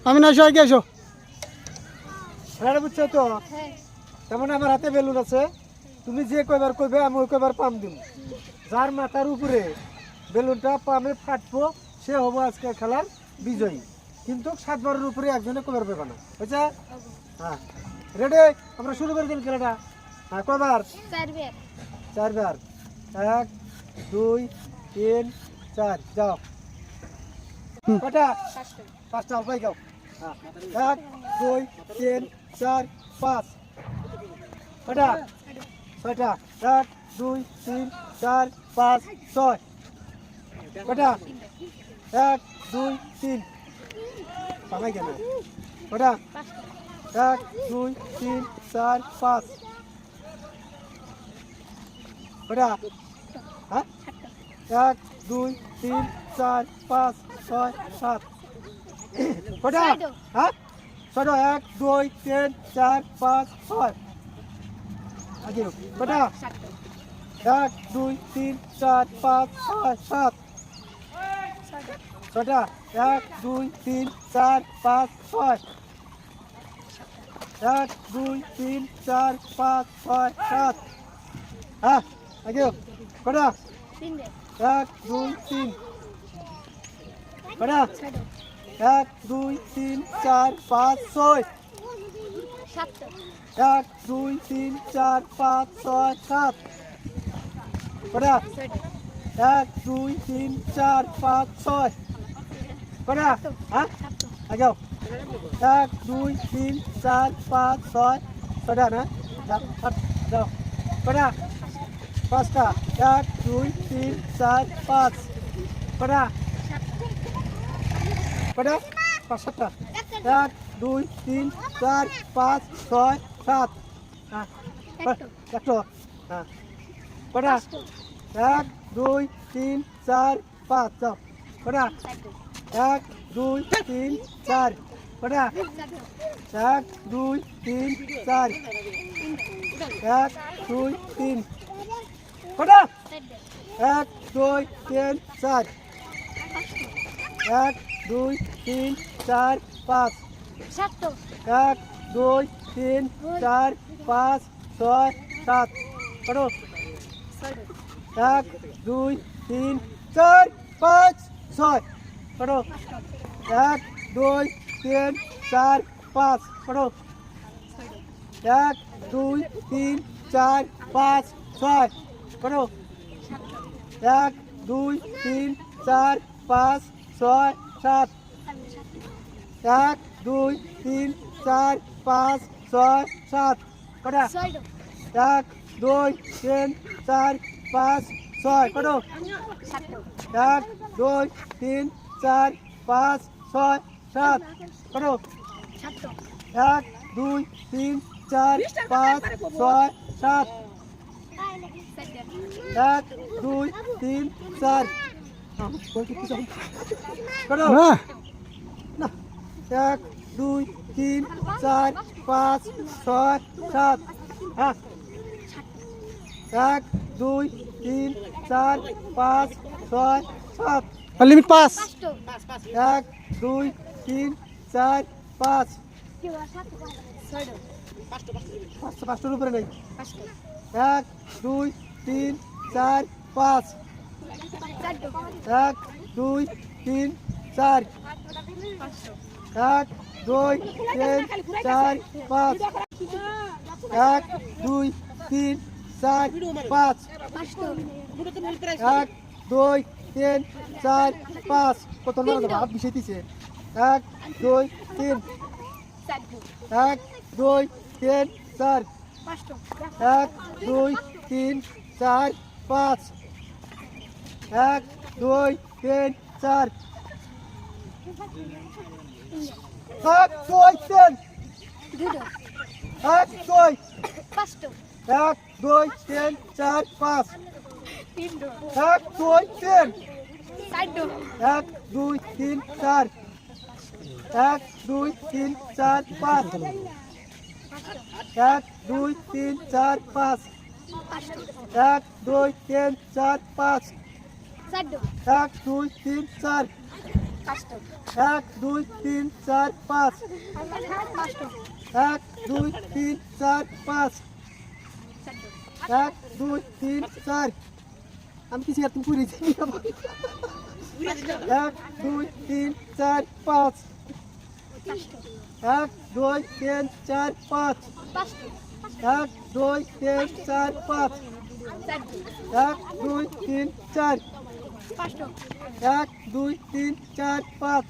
আমি না এসো এসো। হ্যাঁ বুঝছো তো? তেমন আমার হাতে বেলুন আছে, তুমি যে কয়বার কইবে আমি ওই কয়বার পাম দিব। যার মাথার উপরে বেলুনটা পামে ফাটবো সে হবো আজকে খেলার বিজয়ী। কিন্তু 7 বারের উপরে একজনে কয়বার পেবে না, বুঝছে? হ্যাঁ রেডি, আমরা শুরু করে দিন খেলাটা। হ্যাঁ কয়বার? 4 বার। 1 2 3 4 যাও। কটা? 5টা অল্পাই যাও। হ্যাঁ 1 2 3 4 5। কটা? 6টা। 1 2 3 4 5 6। কটা? 1 2 3 পালাই কেন? কটা? 1 2 3 4 5। কটা? হ্যাঁ 1 2 3 4 5 6 7। কটা? হ্যাঁ 6টা। 1 2 3 4 5 6। আগে কটা? 1 2 3 4 5 6 7। 6টা। 1 2 3 4 5 6। 1 2 3 4 5 6 7। হ্যাঁ আগে কটা? 1 2 3। কটা? 1 2 3 4 5 6। 1 2 3 4 5 6 7। কটা? 1 2 3 4 5 6। কটা? হ্যাঁ আগে 1 2 3 4 5 6। কটা না? যাও। কটা? 5টা। 1 2 3 4 5। কটা? কটা? 5টা। 1 2 3 4 5 6 7। হ্যাঁ একটো। হ্যাঁ কটা? 1 2 3 4 5 যাও। কটা? 1 2 3 4। কটা? 1 2 3 4। 1 2 3। কটা? 1 2 3 4। 1 2 3 4 5। 1 2 3 4 5 6 7। করো 1 2 3 4 5 6। করো 1 2 3 4 5। করো 1 2 3 4 5 6। করো 1 2 3 4 5 6 7। 1 2 3 4 5 6 7। কটা? 1 2 3 4 5 6। করো 1 2 3 4 5 6 7। করো 1 2 3 4 5 6 7। 1 2 3 4। করো না 1 2 3 4 5 6 7। হ্যাঁ 1 2 3 4 5 6 7। লিমিট 5। 1 2 3 4 5। 5টার উপরে নেই। 1 2 3 4 5। 1 2 3 4। 1 2 3 4 5। 1 2 3 4 5। 1 2 3 4 5। কত নম্বর ভাব বিষয় দিছে? 1 2 3। 1 2 3 4। 1 2 3 4 5। 1 2 3 4। 1 2 3। 1 2 1 2 3 4 5। 1 2 3। 1 2 3 4। 1 2 3 4 5। 1 2 3 4 5। 1 2 3 4 5। 1 2 3 4। 1 2 3 4 5 1 2 3 4 5 1 2 3 4 আমি কি তুমি পুরি দিই 1 2 3 4 5 1 2 3 4 5 1 2 3 4 5 1 2 3 4 1 2 3 4 5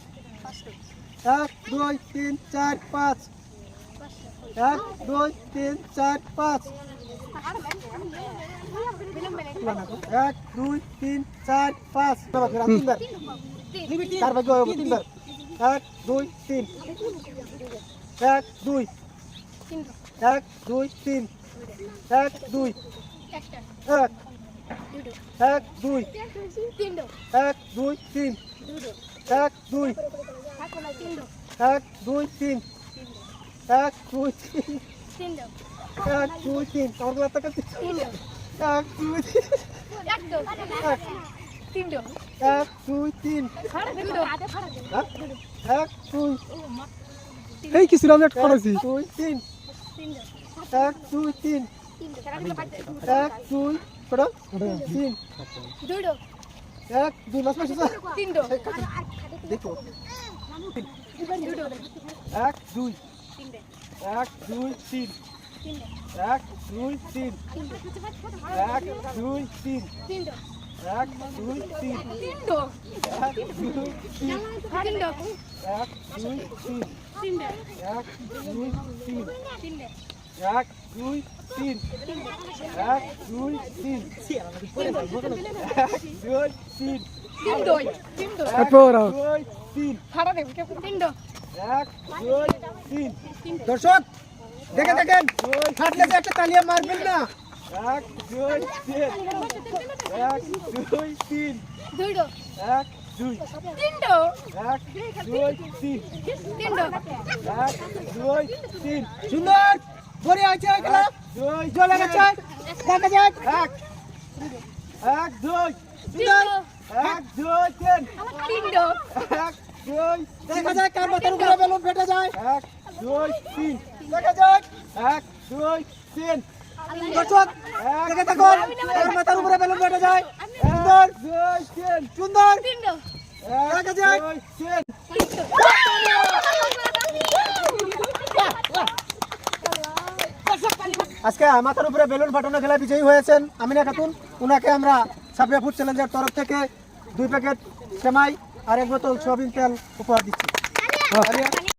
1 2 3 4 5 1 2 3 4 5 1 2 3 4 5 তিনবার চার ভাগে হবে তিনবার 1 2 3 1 2 1 2 3 1 2 1 1 2 1 2 3 1 2 1 2 3 1 2 3 1 2 3 তোমার লাগতে কত 1 2 3 1 2 3 1 2 এই কিছু রাম একটা করেছি 2 3 1 2 3 1 2 পড়ো 3 1 2 লাস্ট মাস দেখো 1 2 1 2 3 1 2 3 1 2 3 1 2 3 1 2 3 1 2 3 1 2 3 1 2 3 1 2 3 তারপর 3 দর্শক দেখে দেখেন ফাটলে যে একটা তালিয়া মারবেন না 1 2 3 1 2 3 1 2 1 2 3 1 2 3 সুন্দর ভরে আছে এগুলা জল লাগাচ্ছে দেখা যাক 1 2 সুন্দর 1 2 3 1 2 দেখা যায় কার মাথার উপরে বেলুন ফেটে যায় 1 2 3 দেখা যাক 1 2 3 দর্শক দেখে দেখুন কার মাথার উপরে বেলুন ফেটে যায় সুন্দর 2 3 সুন্দর দেখা যাক 3 আজকে মাথার উপরে বেলুন ফাটানো খেলা বিজয়ী হয়েছেন আমিনা খাতুন। উনাকে আমরা সাবরিয়া ফুড চ্যালেঞ্জের তরফ থেকে 2 প্যাকেট সেমাই আর 1 বোতল সয়াবিন তেল উপহার দিচ্ছি।